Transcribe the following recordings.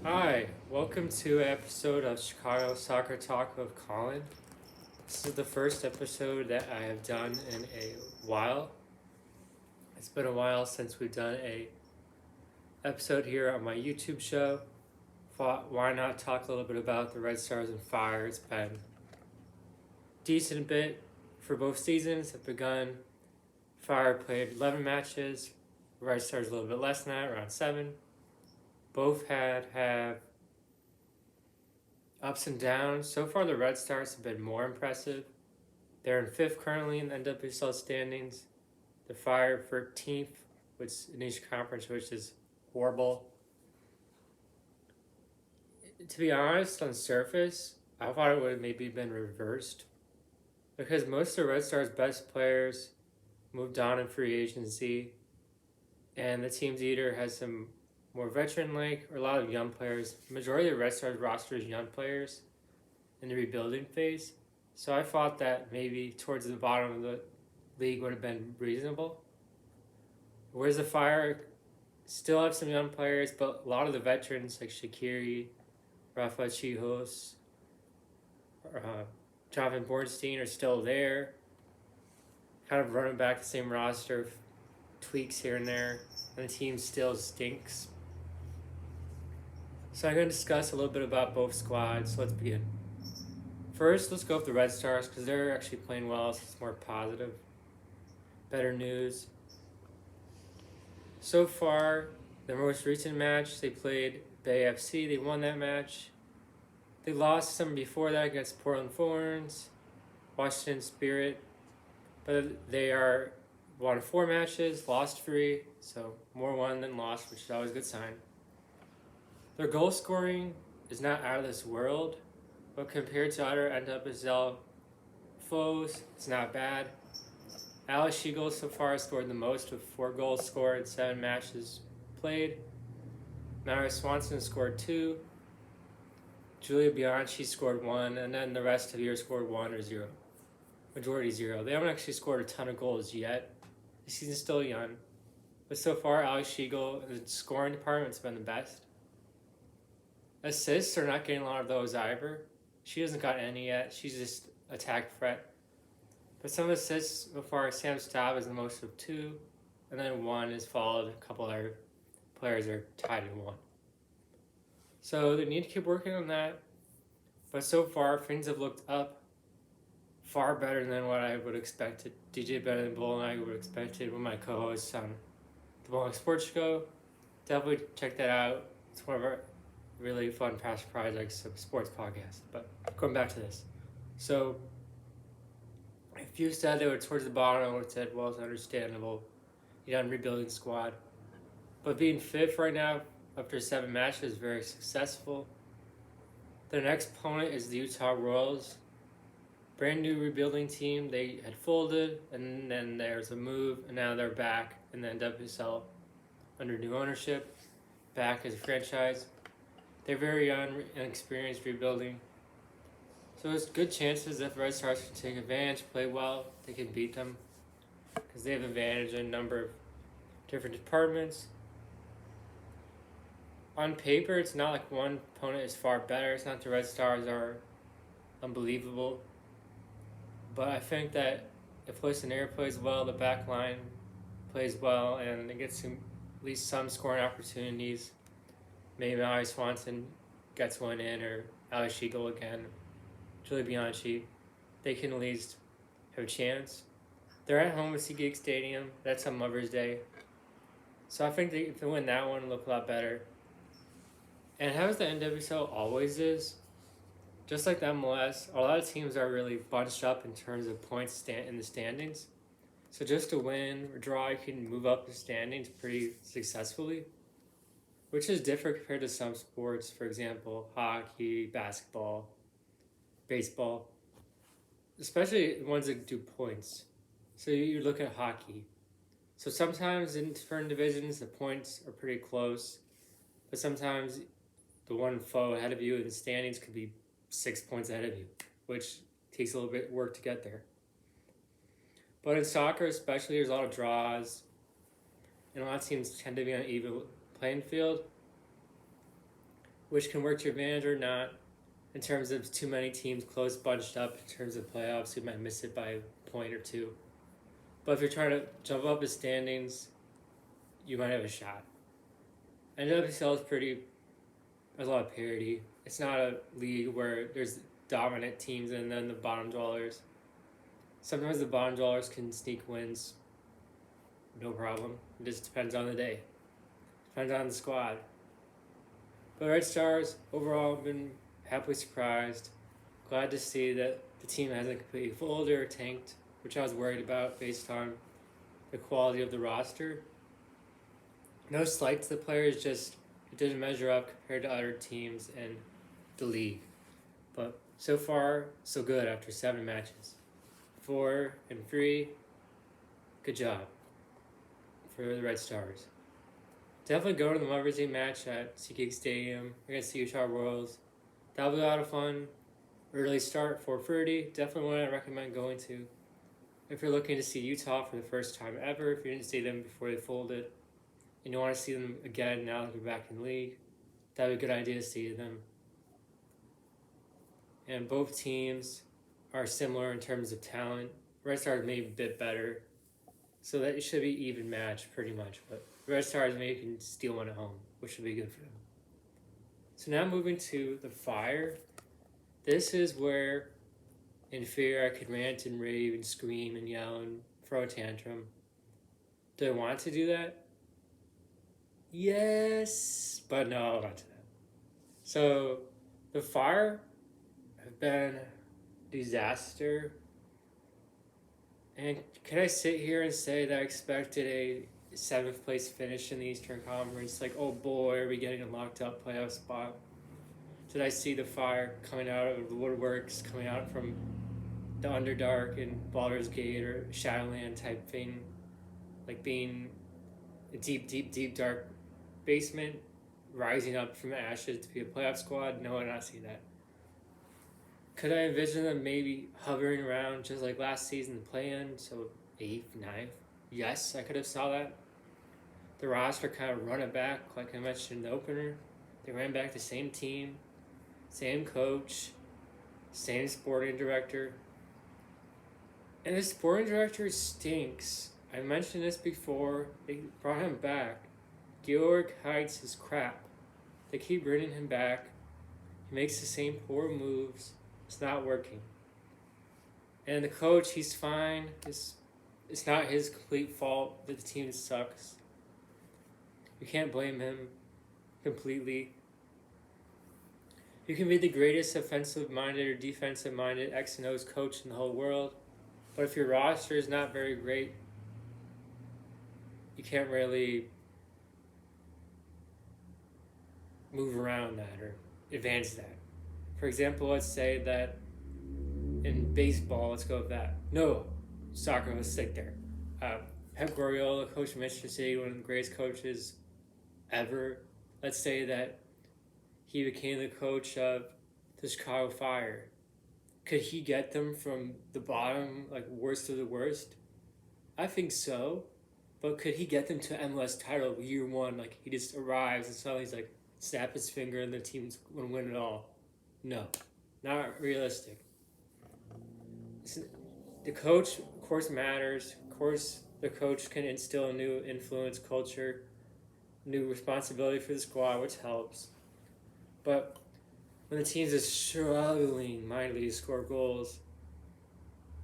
Hi, welcome to an episode of Chicago Soccer Talk with Collin. This is the first episode that I have done in a while. It's been a while since we've done a episode here on my YouTube show. Thought, why not talk a little bit about the Red Stars and Fire? It's been a decent bit for both seasons. Have begun. Fire played 11 matches. Red Stars a little bit less than that, around 7. Both have ups and downs. So far, the Red Stars have been more impressive. They're in 5th currently in the NWSL standings. The Fire 13th, which in each conference, which is horrible. To be honest, on surface, I thought it would have maybe been reversed because most of the Red Stars' best players moved on in free agency, and the team's either has some more veteran-like or a lot of young players. The majority of the Red Stars roster is young players in the rebuilding phase. So I thought that maybe towards the bottom of the league would have been reasonable. Whereas the Fire still have some young players, but a lot of the veterans like Shaqiri, Rafa Chihos, Jonathan Bornstein are still there. Kind of running back the same roster, tweaks here and there, and the team still stinks. So I'm going to discuss a little bit about both squads. So let's begin. First, let's go with the Red Stars because they're actually playing well, so it's more positive. Better news. So far, their most recent match, they played Bay FC. They won that match. They lost some before that against Portland Thorns, Washington Spirit, but they are won 4 matches, lost 3, so more won than lost, which is always a good sign. Their goal scoring is not out of this world, but compared to other NWSL foes, it's not bad. Alex Shiegel so far has scored the most with 4 goals scored in 7 matches played. Mara Swanson scored 2. Julia Bianchi scored 1, and then the rest of you scored 1 or 0. Majority 0. They haven't actually scored a ton of goals yet. The season's still young. But so far, Alex Shiegel in the scoring department has been the best. Assists are not getting a lot of those either. She hasn't got any yet. She's just attack threat. But some assists so far, Sam Staub is the most of 2, and then 1 is followed. A couple other players are tied in 1. So they need to keep working on that. But so far, things have looked up far better than what I would have expected. DJ better than Bull and I would have expected with my co-hosts on the Bowling Sports Show. Definitely check that out. It's one of our really fun past projects of sports podcast. But going back to this. So if you said they were towards the bottom, I would have said, well, it's understandable. You're on rebuilding squad. But being 5th right now after 7 matches is very successful. Their next opponent is the Utah Royals. Brand new rebuilding team. They had folded, and then there's a move, and now they're back in the NWSL under new ownership, back as a franchise. They're very young and experienced rebuilding. So there's good chances if Red Stars can take advantage, play well, they can beat them because they have advantage in a number of different departments. On paper, it's not like one opponent is far better. It's not the Red Stars are unbelievable. But I think that if Listener plays well, the back line plays well, and it gets at least some scoring opportunities. Maybe Mara Swanson gets one in, or Alex Shiegel again, Julia Bianchi. They can at least have a chance. They're at home at SeaGeek Stadium. That's on Mother's Day. So I think if they win that one, it'll look a lot better. And how the NWSL always is, just like the MLS, a lot of teams are really bunched up in terms of points in the standings. So just to win or draw, you can move up the standings pretty successfully, which is different compared to some sports, for example, hockey, basketball, baseball, especially the ones that do points. So you look at hockey. So sometimes in certain divisions, the points are pretty close, but sometimes the one foe ahead of you in the standings could be 6 points ahead of you, which takes a little bit of work to get there. But in soccer especially, there's a lot of draws, and a lot of teams tend to be on an even playing field. which can work to your advantage or not. In terms of too many teams close bunched up in terms of playoffs, you might miss it by a point or two. But if you're trying to jump up the standings, you might have a shot. NWSL is there's a lot of parity. It's not a league where there's dominant teams and then the bottom dwellers. Sometimes the bottom dwellers can sneak wins, no problem. It just depends on the day. Depends on the squad. But Red Stars, overall, have been happily surprised. Glad to see that the team hasn't completely folded or tanked, which I was worried about based on the quality of the roster. No slight to the players, just it didn't measure up compared to other teams in the league. But so far, so good after 7 matches. 4-3, good job for the Red Stars. Definitely go to the Mother's Day match at SeaGeek Stadium against the Utah Royals. That'll be a lot of fun. Early start, 4:30. Definitely one I recommend going to. If you're looking to see Utah for the first time ever, if you didn't see them before they folded, and you want to see them again now that they're back in the league, that'd be a good idea to see them. And both teams are similar in terms of talent. Red Stars maybe a bit better, so that it should be even match pretty much. But Red Stars maybe can steal one at home, which would be good for them. So now moving to the Fire. This is where, in fear, I could rant and rave and scream and yell and throw a tantrum. Do I want to do that? Yes, but no, I'll not do that. So, the Fire have been a disaster. And can I sit here and say that I expected a 7th place finish in the Eastern Conference? Like, oh boy, are we getting a locked up playoff spot? Did I see the Fire coming out of the woodworks, coming out from the Underdark in Baldur's Gate or Shadowland type thing? Like being a deep, deep, deep dark basement, rising up from the ashes to be a playoff squad? No, I did not see that. Could I envision them maybe hovering around just like last season, the play-in, so 8th, 9th? Yes, I could have saw that. The roster kind of run it back, like I mentioned in the opener. They ran back the same team, same coach, same sporting director. And the sporting director stinks. I mentioned this before. They brought him back. Georg Heitz is crap. They keep bringing him back. He makes the same poor moves. It's not working. And the coach, he's fine. It's not his complete fault that the team sucks. You can't blame him completely. You can be the greatest offensive-minded or defensive-minded X and O's coach in the whole world, but if your roster is not very great, you can't really move around that or advance that. For example, let's say that in baseball, let's go with that. No, soccer, let's stick there. Pep Guardiola, coach of Manchester City, one of the greatest coaches ever. Let's say that he became the coach of the Chicago Fire. Could he get them from the bottom, like worst of the worst? I think so. But could he get them to MLS title year 1? Like he just arrives and suddenly he's like, snap his finger and the team's going to win it all. No, not realistic. The coach, of course, matters. Of course, the coach can instill a new influence, culture, new responsibility for the squad, which helps. But when the team's just struggling mightily to score goals,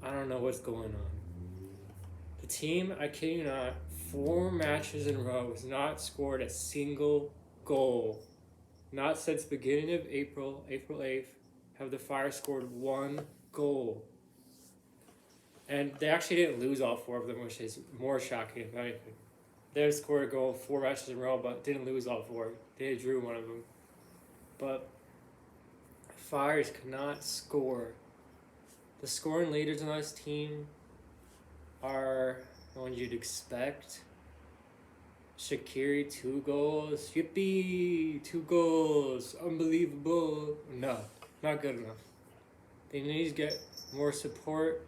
I don't know what's going on. The team, I kid you not, 4 matches in a row has not scored a single goal. Not since the beginning of April 8th, have the Fire scored 1 goal. And they actually didn't lose all 4 of them, which is more shocking if anything. They scored a goal 4 matches in a row, but didn't lose all 4. They drew one of them. But Fires cannot score. The scoring leaders on this team are the ones you'd expect. Shaqiri, 2 goals. Yippee! 2 goals. Unbelievable. No, not good enough. They need to get more support,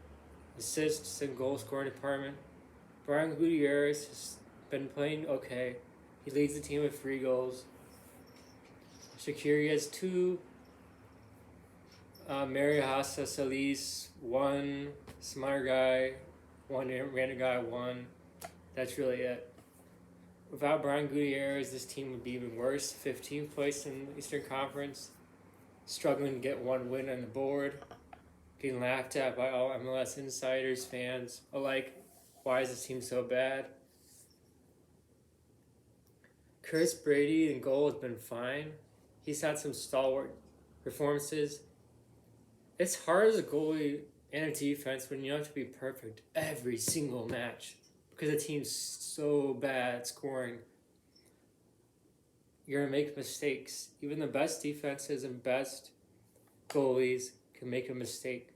assists, and goal scoring department. Brian Gutierrez has been playing okay. He leads the team with 3 goals. Shaqiri has 2. Mario Hassa Salis 1. Smarter guy 1. Random guy 1. That's really it. Without Brian Gutierrez, this team would be even worse. 15th place in the Eastern Conference. Struggling to get 1 win on the board. Getting laughed at by all MLS insiders, fans alike. Why is this team so bad? Chris Brady in goal has been fine. He's had some stalwart performances. It's hard as a goalie and a defense when you have to be perfect every single match because the team's so bad at scoring. You're going to make mistakes. Even the best defenses and best goalies can make a mistake.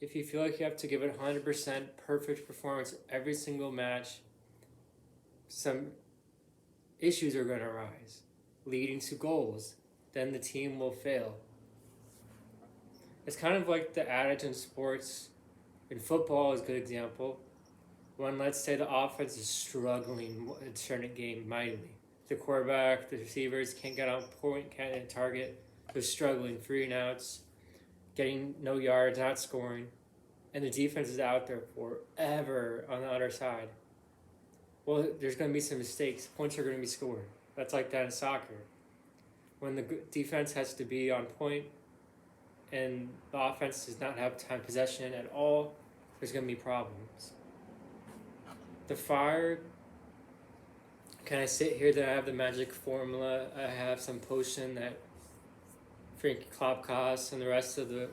If you feel like you have to give it 100% perfect performance every single match, some issues are going to arise, leading to goals. Then the team will fail. It's kind of like the adage in sports. In football is a good example. When, let's say, the offense is struggling in a certain game mightily. The quarterback, the receivers can't get on point, can't hit target. They're struggling, 3 and outs, getting no yards, not scoring. And the defense is out there forever on the other side. Well, there's going to be some mistakes. Points are going to be scored. That's like that in soccer. When the defense has to be on point and the offense does not have time possession at all, there's going to be problems. The Fire, can I sit here that I have the magic formula? I have some potion that Frank Klopkos and the rest of the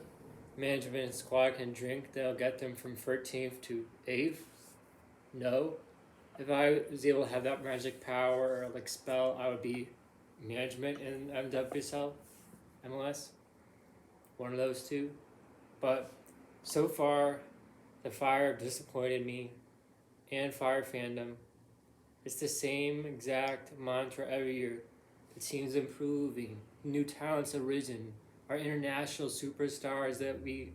management squad can drink that'll get them from 13th to 8th? No. If I was able to have that magic power or like spell, I would be management in NWSL, MLS. One of those 2. But so far, the Fire disappointed me and Fire fandom. It's the same exact mantra every year. The team's improving. New talents have risen. Our international superstars that we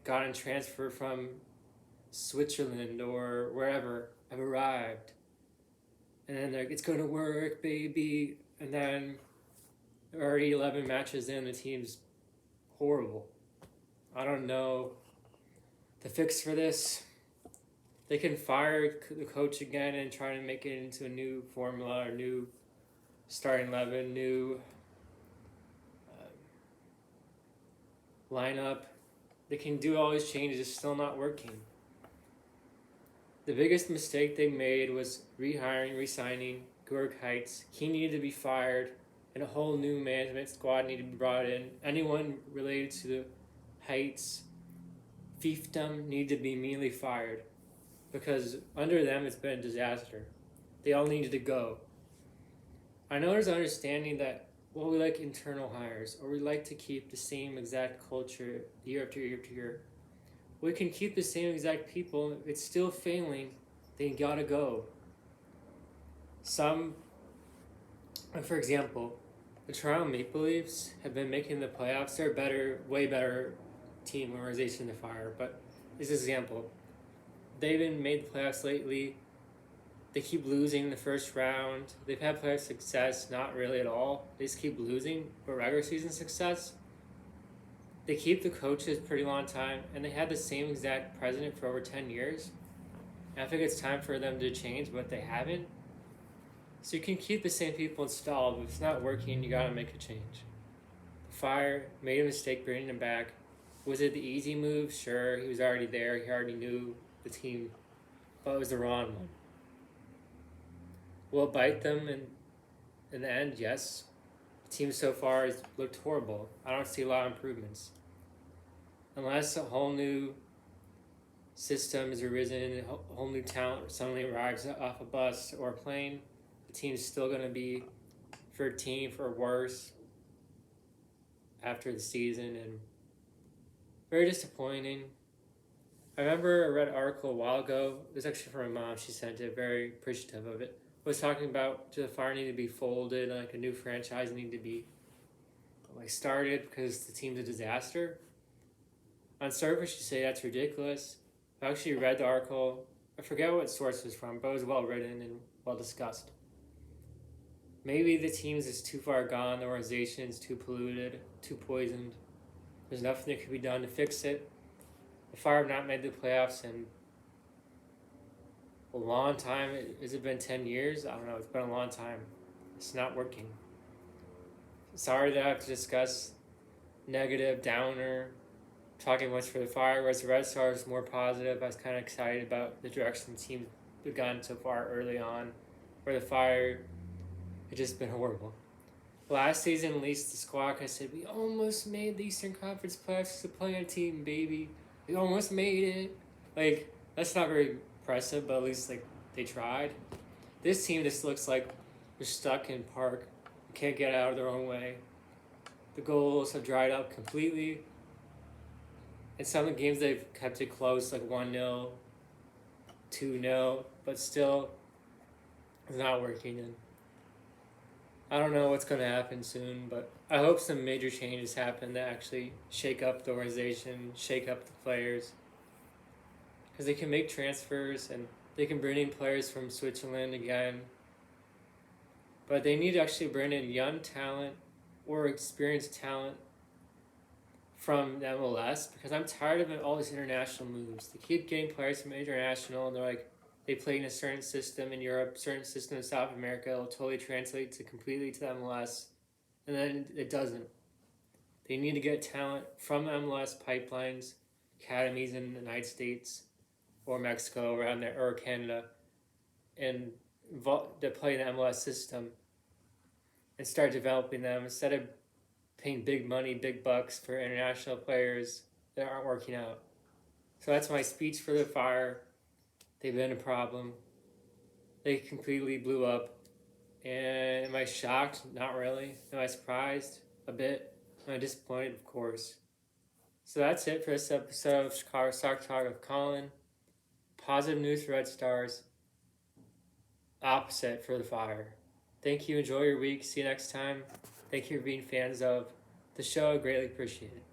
got in transfer from Switzerland or wherever have arrived. And then they're like, it's going to work, baby. And then already 11 matches in, the team's horrible. I don't know the fix for this. They can fire the coach again and try to make it into a new formula or new starting 11, new lineup. They can do all these changes, it's still not working. The biggest mistake they made was re-signing Georg Heitz. He needed to be fired, and a whole new management squad needed to be brought in. Anyone related to the Heitz fiefdom needed to be immediately fired, because under them it's been a disaster. They all needed to go. I know there's an understanding that, well, we like internal hires, or we like to keep the same exact culture year after year after year. We can keep the same exact people, it's still failing, they gotta go. For example, the Toronto Maple Leafs have been making the playoffs. They're better, way better team organization than Fire, but this is an example. They've been made the playoffs lately. They keep losing in the first round. They've had playoff success, not really at all. They just keep losing, but regular season success, they keep the coaches pretty long time, and they had the same exact president for over 10 years. And I think it's time for them to change, but they haven't. So you can keep the same people installed, but if it's not working, you gotta make a change. Fire made a mistake bringing him back. Was it the easy move? Sure, he was already there. He already knew the team, but it was the wrong one. Will it bite them in the end? Yes. The team so far has looked horrible. I don't see a lot of improvements. Unless a whole new system has arisen, a whole new talent suddenly arrives off a bus or a plane, the team's still going to be 13th or worse after the season, and very disappointing. I remember I read an article a while ago. It was actually from my mom. She sent it. Very appreciative of it. It was talking about the Fire need to be folded, like a new franchise need to be started because the team's a disaster. On surface, you say that's ridiculous. I actually read the article. I forget what source it was from, but it was well written and well discussed. maybe the team's is too far gone, the organization's too polluted, too poisoned. There's nothing that could be done to fix it. The Fire have not made the playoffs in a long time. Has it been 10 years? I don't know. It's been a long time. It's not working. Sorry that I have to discuss negative, downer, talking much for the Fire, whereas the Red Stars more positive. I was kind of excited about the direction the team's gone so far early on, where the Fire had just been horrible. Last season, at least the squad, I said, we almost made the Eastern Conference playoffs as a playing team, baby. We almost made it. Like, that's not very impressive, but at least, like, they tried. This team just looks like they're stuck in park. They can't get out of their own way. The goals have dried up completely. And some of the games they've kept it close, like 1-0, 2-0, but still it's not working. And I don't know what's going to happen soon, but I hope some major changes happen that actually shake up the organization, shake up the players. Because they can make transfers and they can bring in players from Switzerland again. But they need to actually bring in young talent or experienced talent from the MLS, because I'm tired of all these international moves. They keep getting players from international and they're like, they play in a certain system in Europe, certain system in South America, it'll totally translate to completely to the MLS, and then it doesn't. They need to get talent from MLS pipelines, academies in the United States, or Mexico, around there, or Canada, and to play in the MLS system, and start developing them instead of paying big money, big bucks for international players that aren't working out. So that's my speech for the Fire. They've been a problem. They completely blew up. And am I shocked? Not really. Am I surprised? A bit. Am I disappointed? Of course. So that's it for this episode of Chicago Soccer Talk with Collin. Positive news for Red Stars. Opposite for the Fire. Thank you. Enjoy your week. See you next time. Thank you for being fans of the show. I greatly appreciate it.